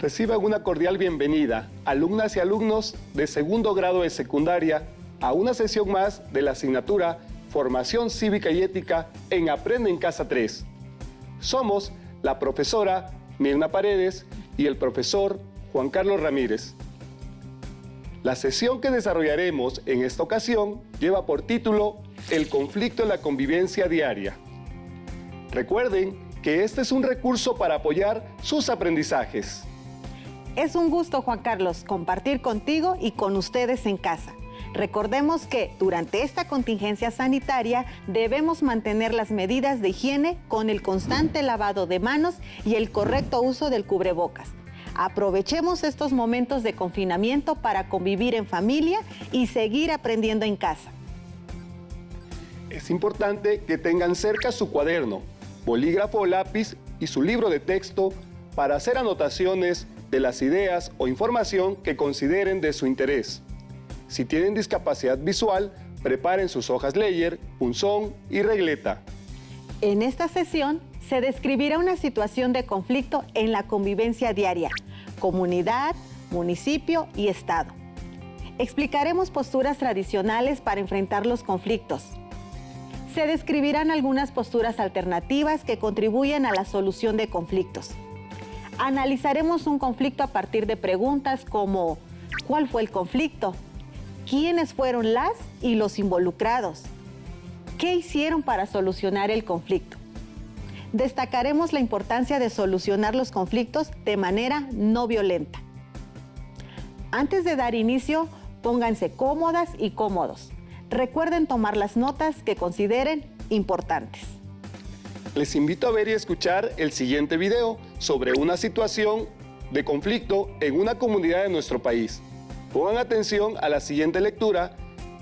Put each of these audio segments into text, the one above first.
Reciban una cordial bienvenida, alumnas y alumnos de segundo grado de secundaria, a una sesión más de la asignatura Formación Cívica y Ética en Aprende en Casa 3. Somos la profesora Mirna Paredes y el profesor Juan Carlos Ramírez. La sesión que desarrollaremos en esta ocasión lleva por título El conflicto en la convivencia diaria. Recuerden que este es un recurso para apoyar sus aprendizajes. Es un gusto, Juan Carlos, compartir contigo y con ustedes en casa. Recordemos que durante esta contingencia sanitaria debemos mantener las medidas de higiene con el constante lavado de manos y el correcto uso del cubrebocas. Aprovechemos estos momentos de confinamiento para convivir en familia y seguir aprendiendo en casa. Es importante que tengan cerca su cuaderno, bolígrafo o lápiz y su libro de texto para hacer anotaciones de las ideas o información que consideren de su interés. Si tienen discapacidad visual, preparen sus hojas Ledger, punzón y regleta. En esta sesión se describirá una situación de conflicto en la convivencia diaria, comunidad, municipio y estado. Explicaremos posturas tradicionales para enfrentar los conflictos. Se describirán algunas posturas alternativas que contribuyen a la solución de conflictos. Analizaremos un conflicto a partir de preguntas como ¿cuál fue el conflicto? ¿Quiénes fueron las y los involucrados? ¿Qué hicieron para solucionar el conflicto? Destacaremos la importancia de solucionar los conflictos de manera no violenta. Antes de dar inicio, pónganse cómodas y cómodos. Recuerden tomar las notas que consideren importantes. Les invito a ver y escuchar el siguiente video sobre una situación de conflicto en una comunidad de nuestro país. Pongan atención a la siguiente lectura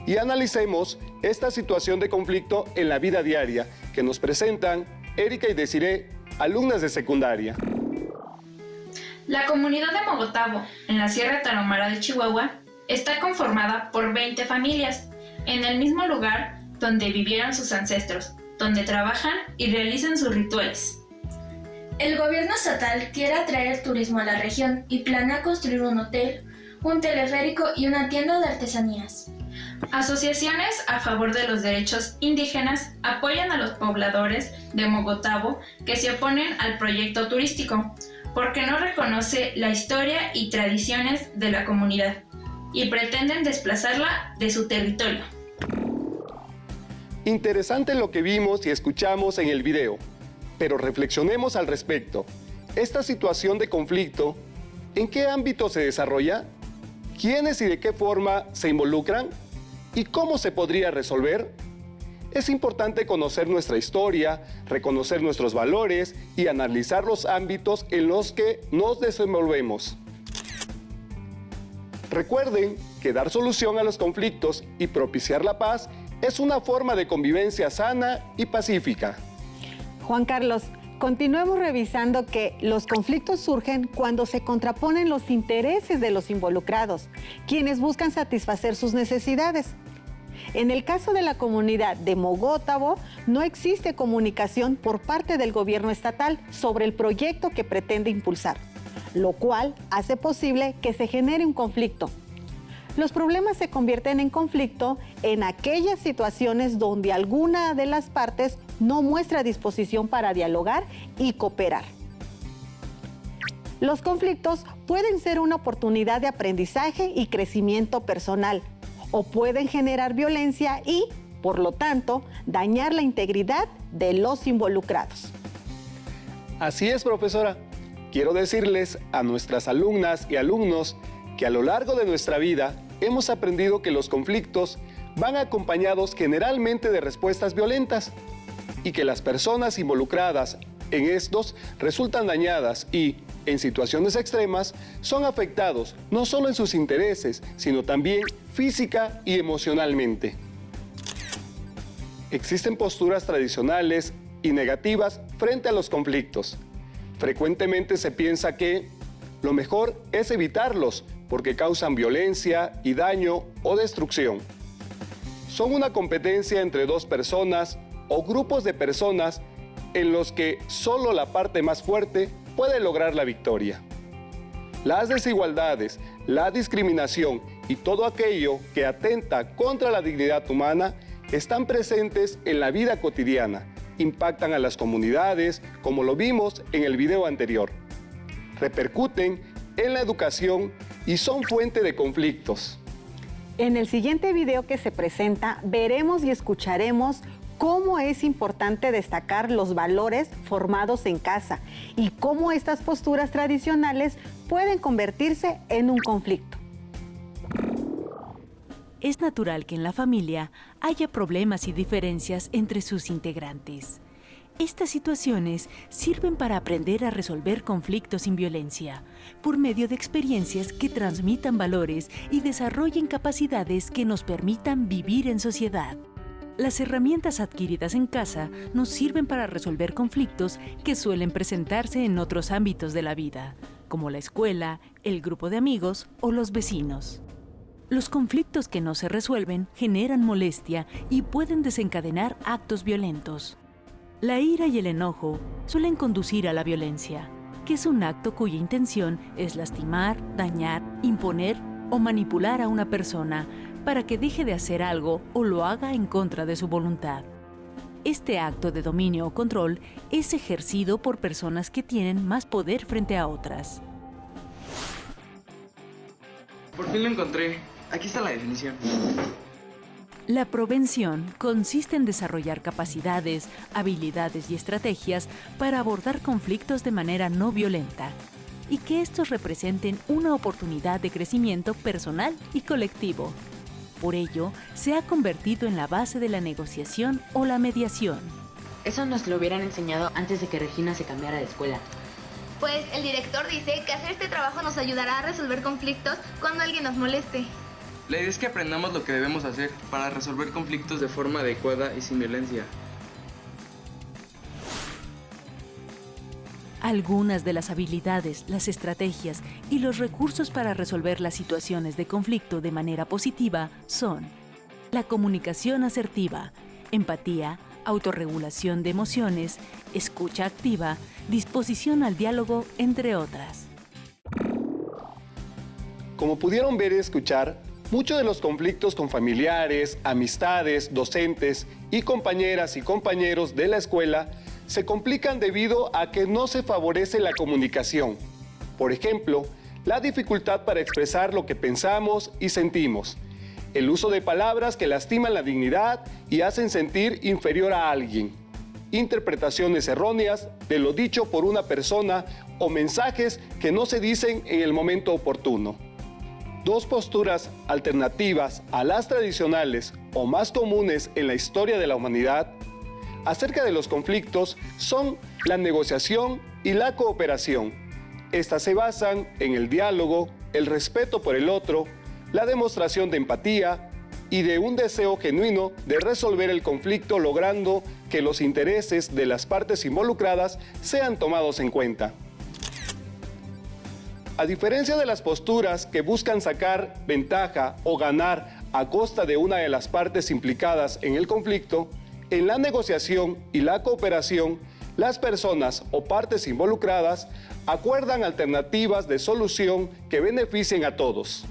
y analicemos esta situación de conflicto en la vida diaria que nos presentan Erika y Desiree, alumnas de secundaria. La comunidad de Mogotabo, en la Sierra Tarahumara de Chihuahua, está conformada por 20 familias, en el mismo lugar donde vivieron sus ancestros, donde trabajan y realizan sus rituales. El gobierno estatal quiere atraer el turismo a la región y planea construir un hotel, un teleférico y una tienda de artesanías. Asociaciones a favor de los derechos indígenas apoyan a los pobladores de Mogotabo que se oponen al proyecto turístico, porque no reconoce la historia y tradiciones de la comunidad y pretenden desplazarla de su territorio. Interesante lo que vimos y escuchamos en el video, pero reflexionemos al respecto. Esta situación de conflicto, ¿en qué ámbito se desarrolla? ¿Quiénes y de qué forma se involucran? ¿Y cómo se podría resolver? Es importante conocer nuestra historia, reconocer nuestros valores y analizar los ámbitos en los que nos desenvolvemos. Recuerden que dar solución a los conflictos y propiciar la paz es una forma de convivencia sana y pacífica. Juan Carlos, continuemos revisando que los conflictos surgen cuando se contraponen los intereses de los involucrados, quienes buscan satisfacer sus necesidades. En el caso de la comunidad de Mogotabo, no existe comunicación por parte del gobierno estatal sobre el proyecto que pretende impulsar, lo cual hace posible que se genere un conflicto. Los problemas se convierten en conflicto en aquellas situaciones donde alguna de las partes no muestra disposición para dialogar y cooperar. Los conflictos pueden ser una oportunidad de aprendizaje y crecimiento personal, o pueden generar violencia y, por lo tanto, dañar la integridad de los involucrados. Así es, profesora. Quiero decirles a nuestras alumnas y alumnos que a lo largo de nuestra vida hemos aprendido que los conflictos van acompañados generalmente de respuestas violentas y que las personas involucradas en estos resultan dañadas y, en situaciones extremas, son afectados no solo en sus intereses, sino también física y emocionalmente. Existen posturas tradicionales y negativas frente a los conflictos. Frecuentemente se piensa que lo mejor es evitarlos porque causan violencia y daño o destrucción. Son una competencia entre dos personas o grupos de personas en los que solo la parte más fuerte puede lograr la victoria. Las desigualdades, la discriminación y todo aquello que atenta contra la dignidad humana están presentes en la vida cotidiana, impactan a las comunidades, como lo vimos en el video anterior. Repercuten en la educación y son fuente de conflictos. En el siguiente video que se presenta, veremos y escucharemos cómo es importante destacar los valores formados en casa y cómo estas posturas tradicionales pueden convertirse en un conflicto. Es natural que en la familia haya problemas y diferencias entre sus integrantes. Estas situaciones sirven para aprender a resolver conflictos sin violencia, por medio de experiencias que transmitan valores y desarrollen capacidades que nos permitan vivir en sociedad. Las herramientas adquiridas en casa nos sirven para resolver conflictos que suelen presentarse en otros ámbitos de la vida, como la escuela, el grupo de amigos o los vecinos. Los conflictos que no se resuelven generan molestia y pueden desencadenar actos violentos. La ira y el enojo suelen conducir a la violencia, que es un acto cuya intención es lastimar, dañar, imponer o manipular a una persona para que deje de hacer algo o lo haga en contra de su voluntad. Este acto de dominio o control es ejercido por personas que tienen más poder frente a otras. Por fin lo encontré. Aquí está la definición. La provención consiste en desarrollar capacidades, habilidades y estrategias para abordar conflictos de manera no violenta y que estos representen una oportunidad de crecimiento personal y colectivo. Por ello, se ha convertido en la base de la negociación o la mediación. Eso nos lo hubieran enseñado antes de que Regina se cambiara de escuela. Pues el director dice que hacer este trabajo nos ayudará a resolver conflictos cuando alguien nos moleste. La idea es que aprendamos lo que debemos hacer para resolver conflictos de forma adecuada y sin violencia. Algunas de las habilidades, las estrategias y los recursos para resolver las situaciones de conflicto de manera positiva son la comunicación asertiva, empatía, autorregulación de emociones, escucha activa, disposición al diálogo, entre otras. Como pudieron ver y escuchar, muchos de los conflictos con familiares, amistades, docentes y compañeras y compañeros de la escuela se complican debido a que no se favorece la comunicación. Por ejemplo, la dificultad para expresar lo que pensamos y sentimos, el uso de palabras que lastiman la dignidad y hacen sentir inferior a alguien, interpretaciones erróneas de lo dicho por una persona o mensajes que no se dicen en el momento oportuno. Dos posturas alternativas a las tradicionales o más comunes en la historia de la humanidad acerca de los conflictos son la negociación y la cooperación. Estas se basan en el diálogo, el respeto por el otro, la demostración de empatía y de un deseo genuino de resolver el conflicto, logrando que los intereses de las partes involucradas sean tomados en cuenta. A diferencia de las posturas que buscan sacar ventaja o ganar a costa de una de las partes implicadas en el conflicto, en la negociación y la cooperación, las personas o partes involucradas acuerdan alternativas de solución que beneficien a todos.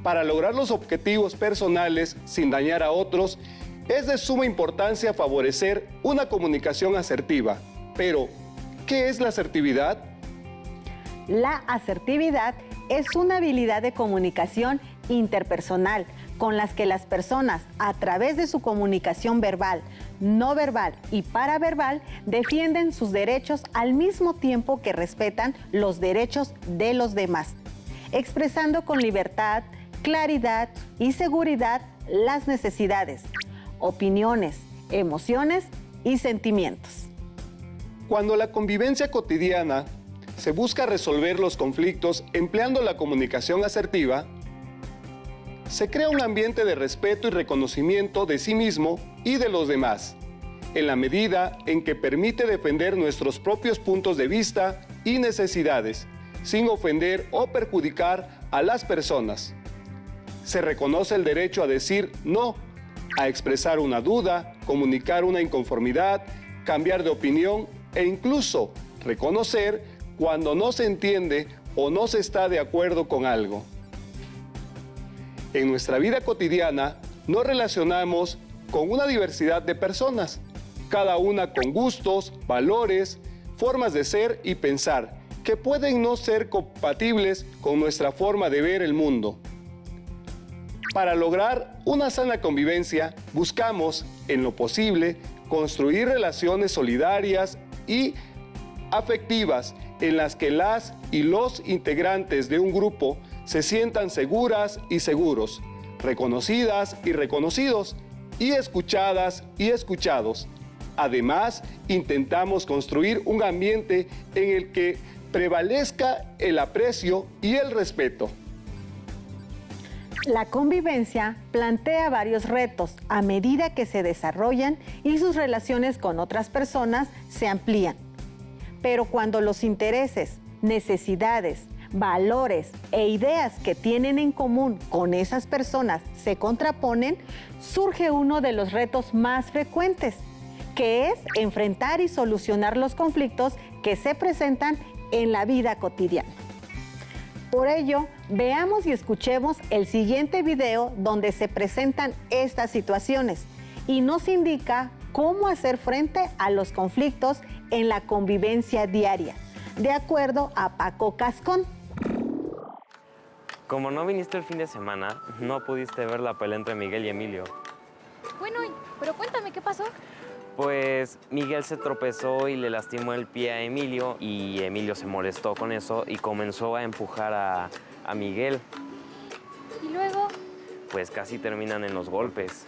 Para lograr los objetivos personales sin dañar a otros, es de suma importancia favorecer una comunicación asertiva. Pero, ¿qué es la asertividad? La asertividad es una habilidad de comunicación interpersonal con las que las personas, a través de su comunicación verbal, no verbal y paraverbal, defienden sus derechos al mismo tiempo que respetan los derechos de los demás, expresando con libertad, claridad y seguridad las necesidades, opiniones, emociones y sentimientos. Cuando la convivencia cotidiana se busca resolver los conflictos empleando la comunicación asertiva, se crea un ambiente de respeto y reconocimiento de sí mismo y de los demás, en la medida en que permite defender nuestros propios puntos de vista y necesidades, sin ofender o perjudicar a las personas. Se reconoce el derecho a decir no, a expresar una duda, comunicar una inconformidad, cambiar de opinión e incluso reconocer cuando no se entiende o no se está de acuerdo con algo. En nuestra vida cotidiana nos relacionamos con una diversidad de personas, cada una con gustos, valores, formas de ser y pensar, que pueden no ser compatibles con nuestra forma de ver el mundo. Para lograr una sana convivencia, buscamos, en lo posible, construir relaciones solidarias y afectivas en las que las y los integrantes de un grupo se sientan seguras y seguros, reconocidas y reconocidos, y escuchadas y escuchados. Además, intentamos construir un ambiente en el que prevalezca el aprecio y el respeto. La convivencia plantea varios retos a medida que se desarrollan y sus relaciones con otras personas se amplían. Pero cuando los intereses, necesidades, valores e ideas que tienen en común con esas personas se contraponen, surge uno de los retos más frecuentes, que es enfrentar y solucionar los conflictos que se presentan en la vida cotidiana. Por ello, veamos y escuchemos el siguiente video donde se presentan estas situaciones y nos indica cómo hacer frente a los conflictos en la convivencia diaria, de acuerdo a Paco Cascón. Como no viniste el fin de semana, no pudiste ver la pelea entre Miguel y Emilio. Bueno, pero cuéntame, ¿qué pasó? Pues Miguel se tropezó y le lastimó el pie a Emilio y Emilio se molestó con eso y comenzó a empujar a Miguel. ¿Y luego? Pues casi terminan en los golpes.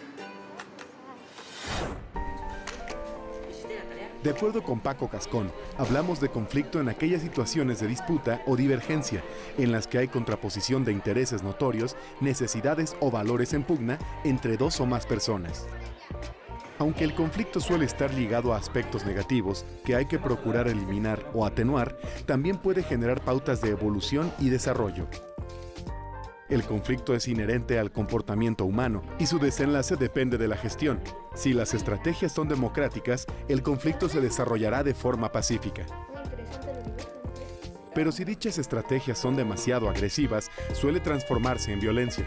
De acuerdo con Paco Cascón, hablamos de conflicto en aquellas situaciones de disputa o divergencia en las que hay contraposición de intereses notorios, necesidades o valores en pugna entre dos o más personas. Aunque el conflicto suele estar ligado a aspectos negativos que hay que procurar eliminar o atenuar, también puede generar pautas de evolución y desarrollo. El conflicto es inherente al comportamiento humano y su desenlace depende de la gestión. Si las estrategias son democráticas, el conflicto se desarrollará de forma pacífica. Pero si dichas estrategias son demasiado agresivas, suele transformarse en violencia.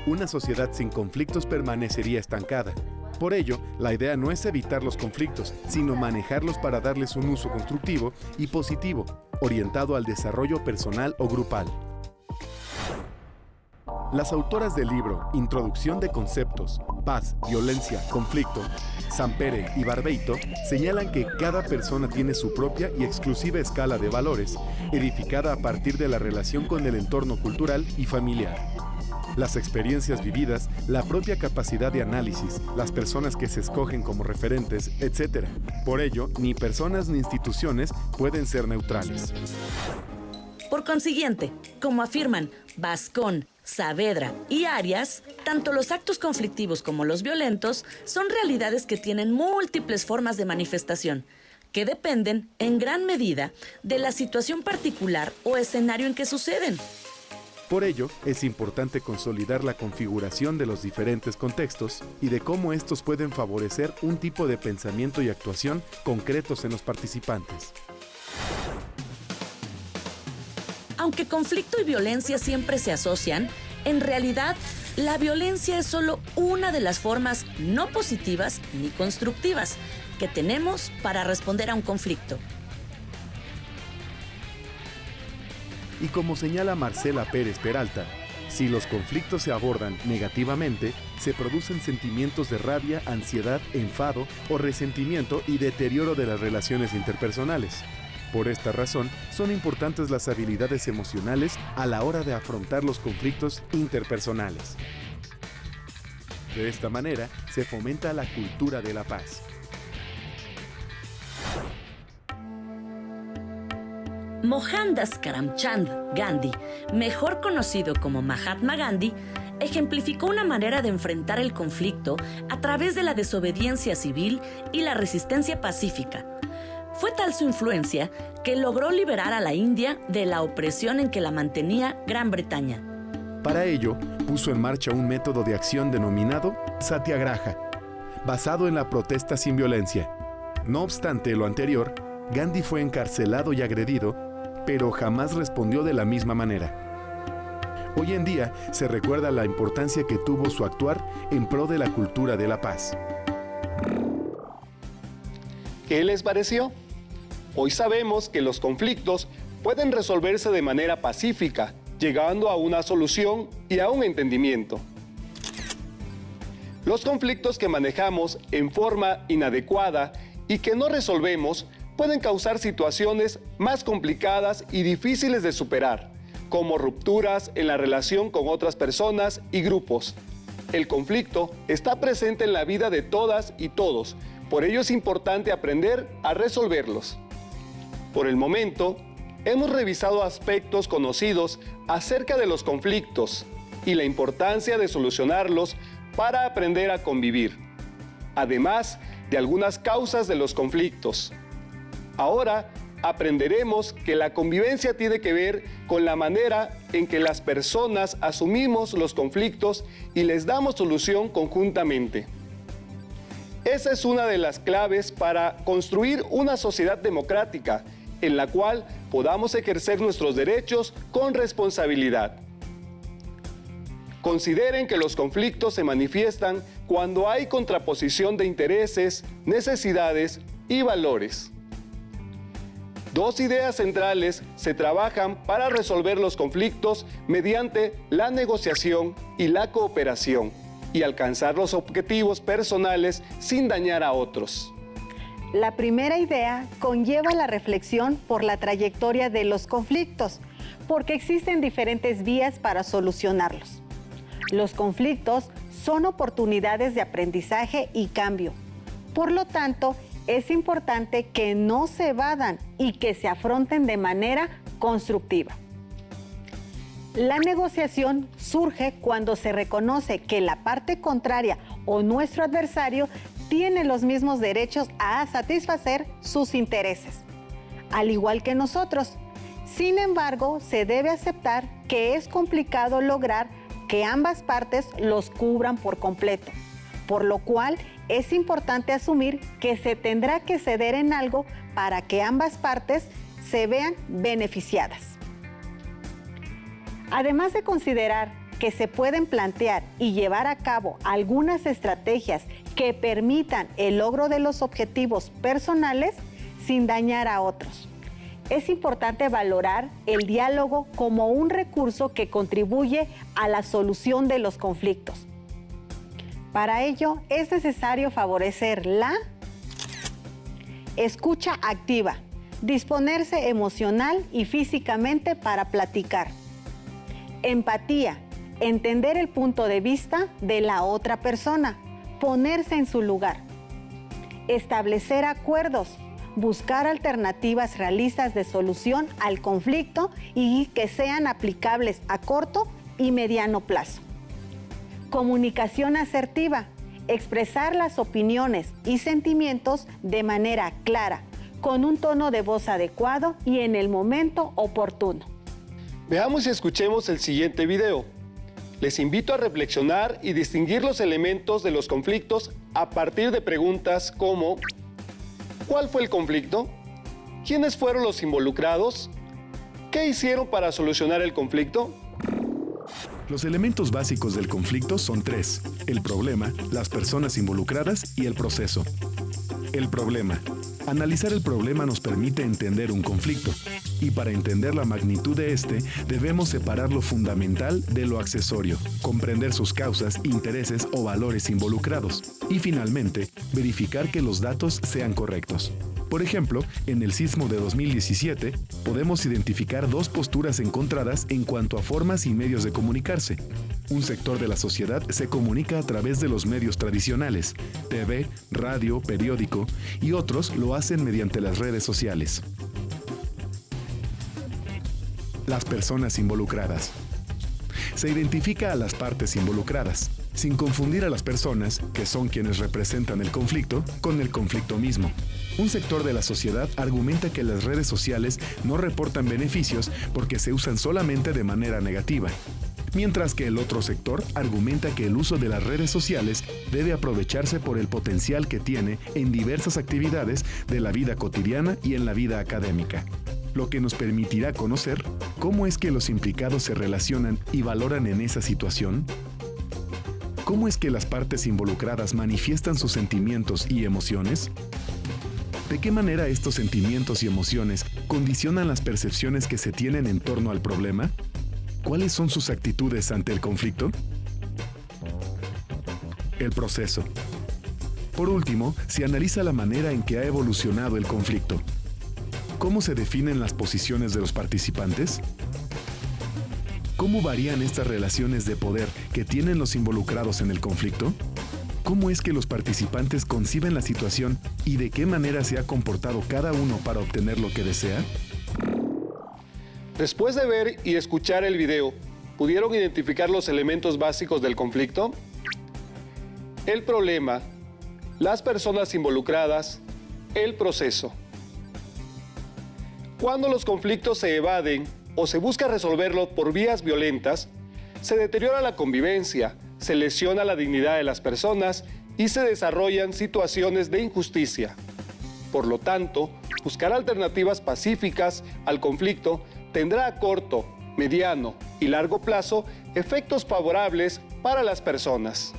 Una sociedad sin conflictos permanecería estancada. Por ello, la idea no es evitar los conflictos, sino manejarlos para darles un uso constructivo y positivo, orientado al desarrollo personal o grupal. Las autoras del libro Introducción de Conceptos, Paz, Violencia, Conflicto, Sampere y Barbeito señalan que cada persona tiene su propia y exclusiva escala de valores, edificada a partir de la relación con el entorno cultural y familiar. Las experiencias vividas, la propia capacidad de análisis, las personas que se escogen como referentes, etc. Por ello, ni personas ni instituciones pueden ser neutrales. Por consiguiente, como afirman Bascón, Saavedra y Arias, tanto los actos conflictivos como los violentos son realidades que tienen múltiples formas de manifestación, que dependen, en gran medida, de la situación particular o escenario en que suceden. Por ello, es importante consolidar la configuración de los diferentes contextos y de cómo estos pueden favorecer un tipo de pensamiento y actuación concretos en los participantes. Aunque conflicto y violencia siempre se asocian, en realidad, la violencia es solo una de las formas no positivas ni constructivas que tenemos para responder a un conflicto. Y como señala Marcela Pérez Peralta, si los conflictos se abordan negativamente, se producen sentimientos de rabia, ansiedad, enfado o resentimiento y deterioro de las relaciones interpersonales. Por esta razón, son importantes las habilidades emocionales a la hora de afrontar los conflictos interpersonales. De esta manera, se fomenta la cultura de la paz. Mohandas Karamchand Gandhi, mejor conocido como Mahatma Gandhi, ejemplificó una manera de enfrentar el conflicto a través de la desobediencia civil y la resistencia pacífica. Fue tal su influencia que logró liberar a la India de la opresión en que la mantenía Gran Bretaña. Para ello, puso en marcha un método de acción denominado Satyagraha, basado en la protesta sin violencia. No obstante lo anterior, Gandhi fue encarcelado y agredido, pero jamás respondió de la misma manera. Hoy en día se recuerda la importancia que tuvo su actuar en pro de la cultura de la paz. ¿Qué les pareció? Hoy sabemos que los conflictos pueden resolverse de manera pacífica, llegando a una solución y a un entendimiento. Los conflictos que manejamos en forma inadecuada y que no resolvemos pueden causar situaciones más complicadas y difíciles de superar, como rupturas en la relación con otras personas y grupos. El conflicto está presente en la vida de todas y todos, por ello es importante aprender a resolverlos. Por el momento, hemos revisado aspectos conocidos acerca de los conflictos y la importancia de solucionarlos para aprender a convivir, además de algunas causas de los conflictos. Ahora aprenderemos que la convivencia tiene que ver con la manera en que las personas asumimos los conflictos y les damos solución conjuntamente. Esa es una de las claves para construir una sociedad democrática en la cual podamos ejercer nuestros derechos con responsabilidad. Consideren que los conflictos se manifiestan cuando hay contraposición de intereses, necesidades y valores. Dos ideas centrales se trabajan para resolver los conflictos mediante la negociación y la cooperación y alcanzar los objetivos personales sin dañar a otros. La primera idea conlleva la reflexión por la trayectoria de los conflictos, porque existen diferentes vías para solucionarlos. Los conflictos son oportunidades de aprendizaje y cambio. Por lo tanto, es importante que no se evadan y que se afronten de manera constructiva. La negociación surge cuando se reconoce que la parte contraria o nuestro adversario tiene los mismos derechos a satisfacer sus intereses, al igual que nosotros. Sin embargo, se debe aceptar que es complicado lograr que ambas partes los cubran por completo, por lo cual es importante asumir que se tendrá que ceder en algo para que ambas partes se vean beneficiadas. Además de considerar que se pueden plantear y llevar a cabo algunas estrategias que permitan el logro de los objetivos personales sin dañar a otros, es importante valorar el diálogo como un recurso que contribuye a la solución de los conflictos. Para ello, es necesario favorecer la escucha activa, disponerse emocional y físicamente para platicar. Empatía, entender el punto de vista de la otra persona, ponerse en su lugar. Establecer acuerdos, buscar alternativas realistas de solución al conflicto y que sean aplicables a corto y mediano plazo. Comunicación asertiva, expresar las opiniones y sentimientos de manera clara, con un tono de voz adecuado y en el momento oportuno. Veamos y escuchemos el siguiente video. Les invito a reflexionar y distinguir los elementos de los conflictos a partir de preguntas como: ¿cuál fue el conflicto? ¿Quiénes fueron los involucrados? ¿Qué hicieron para solucionar el conflicto? Los elementos básicos del conflicto son tres: el problema, las personas involucradas y el proceso. El problema. Analizar el problema nos permite entender un conflicto, y para entender la magnitud de este, debemos separar lo fundamental de lo accesorio, comprender sus causas, intereses o valores involucrados, y finalmente, verificar que los datos sean correctos. Por ejemplo, en el sismo de 2017, podemos identificar dos posturas encontradas en cuanto a formas y medios de comunicarse. Un sector de la sociedad se comunica a través de los medios tradicionales, TV, radio, periódico, y otros lo hacen mediante las redes sociales. Las personas involucradas. Se identifica a las partes involucradas, sin confundir a las personas, que son quienes representan el conflicto, con el conflicto mismo. Un sector de la sociedad argumenta que las redes sociales no reportan beneficios porque se usan solamente de manera negativa, mientras que el otro sector argumenta que el uso de las redes sociales debe aprovecharse por el potencial que tiene en diversas actividades de la vida cotidiana y en la vida académica. lo que nos permitirá conocer cómo es que los implicados se relacionan y valoran en esa situación, cómo es que las partes involucradas manifiestan sus sentimientos y emociones, de qué manera estos sentimientos y emociones condicionan las percepciones que se tienen en torno al problema, cuáles son sus actitudes ante el conflicto. El proceso. Por último, se analiza la manera en que ha evolucionado el conflicto. ¿Cómo se definen las posiciones de los participantes? ¿Cómo varían estas relaciones de poder que tienen los involucrados en el conflicto? ¿Cómo es que los participantes conciben la situación y de qué manera se ha comportado cada uno para obtener lo que desea? Después de ver y escuchar el video, ¿pudieron identificar los elementos básicos del conflicto? El problema, las personas involucradas, el proceso. Cuando los conflictos se evaden o se busca resolverlos por vías violentas, se deteriora la convivencia, se lesiona la dignidad de las personas y se desarrollan situaciones de injusticia. Por lo tanto, buscar alternativas pacíficas al conflicto tendrá a corto, mediano y largo plazo efectos favorables para las personas.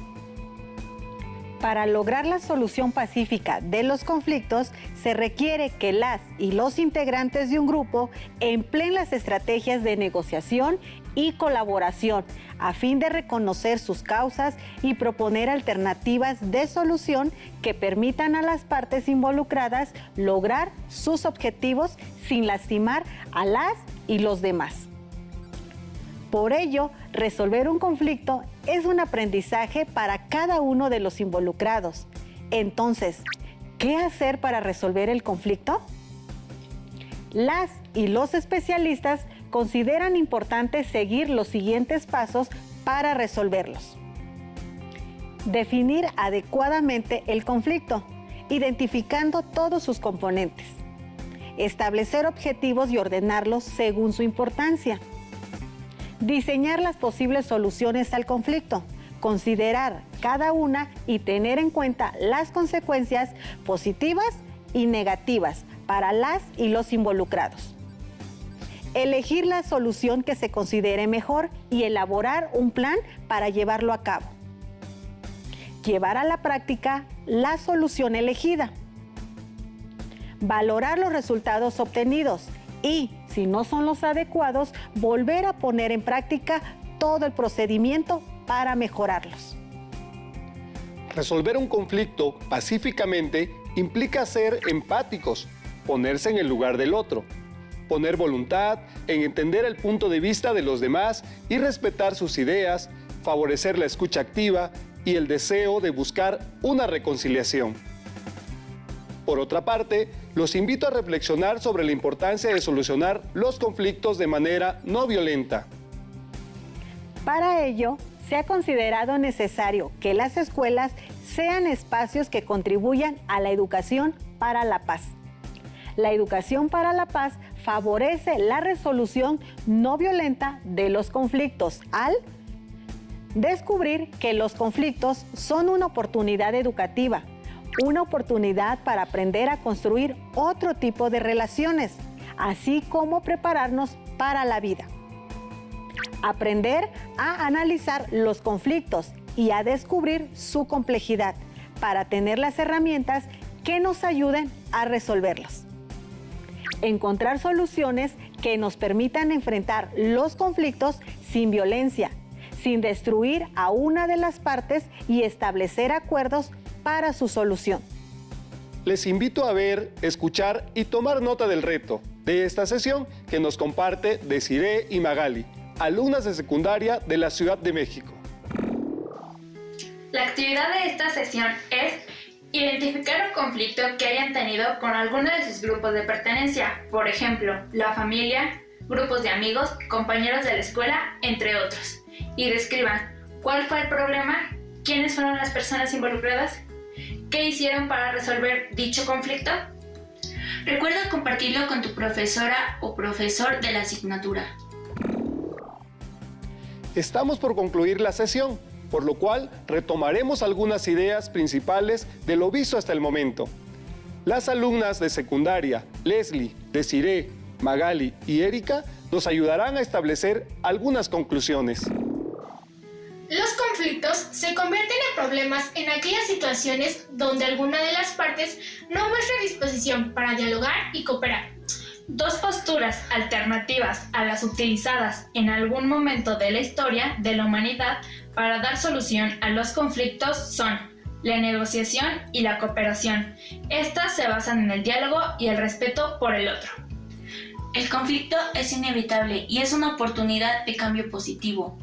Para lograr la solución pacífica de los conflictos, se requiere que las y los integrantes de un grupo empleen las estrategias de negociación y colaboración a fin de reconocer sus causas y proponer alternativas de solución que permitan a las partes involucradas lograr sus objetivos sin lastimar a las y los demás. Por ello, resolver un conflicto es un aprendizaje para cada uno de los involucrados. Entonces, ¿qué hacer para resolver el conflicto? Las y los especialistas consideran importante seguir los siguientes pasos para resolverlos. Definir adecuadamente el conflicto, identificando todos sus componentes. Establecer objetivos y ordenarlos según su importancia. Diseñar las posibles soluciones al conflicto, considerar cada una y tener en cuenta las consecuencias positivas y negativas para las y los involucrados. Elegir la solución que se considere mejor y elaborar un plan para llevarlo a cabo. Llevar a la práctica la solución elegida. Valorar los resultados obtenidos y, si no son los adecuados, volver a poner en práctica todo el procedimiento para mejorarlos. Resolver un conflicto pacíficamente implica ser empáticos, ponerse en el lugar del otro, poner voluntad en entender el punto de vista de los demás y respetar sus ideas, favorecer la escucha activa y el deseo de buscar una reconciliación. Por otra parte, los invito a reflexionar sobre la importancia de solucionar los conflictos de manera no violenta. Para ello, se ha considerado necesario que las escuelas sean espacios que contribuyan a la educación para la paz. La educación para la paz favorece la resolución no violenta de los conflictos al descubrir que los conflictos son una oportunidad educativa, una oportunidad para aprender a construir otro tipo de relaciones, así como prepararnos para la vida. Aprender a analizar los conflictos y a descubrir su complejidad para tener las herramientas que nos ayuden a resolverlos. Encontrar soluciones que nos permitan enfrentar los conflictos sin violencia, sin destruir a una de las partes y establecer acuerdos para su solución. Les invito a ver, escuchar y tomar nota del reto de esta sesión que nos comparte Desiree y Magali, alumnas de secundaria de la Ciudad de México. La actividad de esta sesión es identificar un conflicto que hayan tenido con alguno de sus grupos de pertenencia, por ejemplo, la familia, grupos de amigos, compañeros de la escuela, entre otros, y describan cuál fue el problema, quiénes fueron las personas involucradas, qué hicieron para resolver dicho conflicto. Recuerda compartirlo con tu profesora o profesor de la asignatura. Estamos por concluir la sesión, por lo cual retomaremos algunas ideas principales de lo visto hasta el momento. Las alumnas de secundaria, Leslie, Desiree, Magali y Erika nos ayudarán a establecer algunas conclusiones. Los conflictos se convierten en problemas en aquellas situaciones donde alguna de las partes no muestra disposición para dialogar y cooperar. Dos posturas alternativas a las utilizadas en algún momento de la historia de la humanidad para dar solución a los conflictos son la negociación y la cooperación. Estas se basan en el diálogo y el respeto por el otro. El conflicto es inevitable y es una oportunidad de cambio positivo.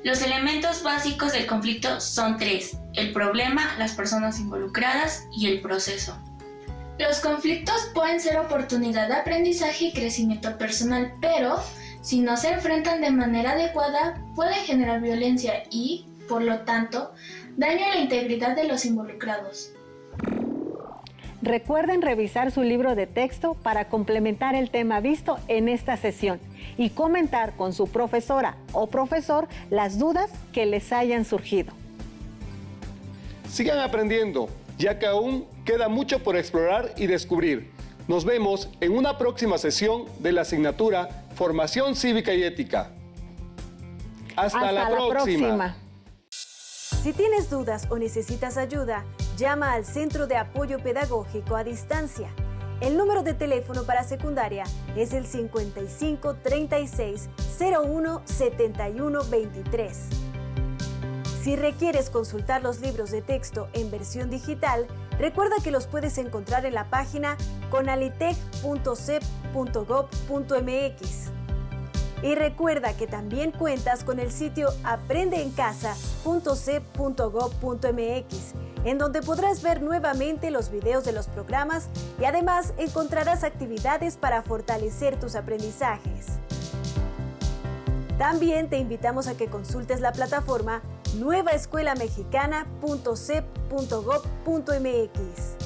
Los elementos básicos del conflicto son tres: el problema, las personas involucradas y el proceso. Los conflictos pueden ser oportunidad de aprendizaje y crecimiento personal, pero si no se enfrentan de manera adecuada, pueden generar violencia y, por lo tanto, daño a la integridad de los involucrados. Recuerden revisar su libro de texto para complementar el tema visto en esta sesión y comentar con su profesora o profesor las dudas que les hayan surgido. Sigan aprendiendo, ya que aún queda mucho por explorar y descubrir. Nos vemos en una próxima sesión de la asignatura Formación Cívica y Ética. Hasta la próxima. Si tienes dudas o necesitas ayuda, llama al Centro de Apoyo Pedagógico a Distancia. El número de teléfono para secundaria es el 55 36 01 71 23. Si requieres consultar los libros de texto en versión digital, recuerda que los puedes encontrar en la página conalitec.cep.gov.mx. Y recuerda que también cuentas con el sitio aprendeencasa.cep.gov.mx, en donde podrás ver nuevamente los videos de los programas y además encontrarás actividades para fortalecer tus aprendizajes. También te invitamos a que consultes la plataforma nuevaescuelamexicana.cep.gov.mx.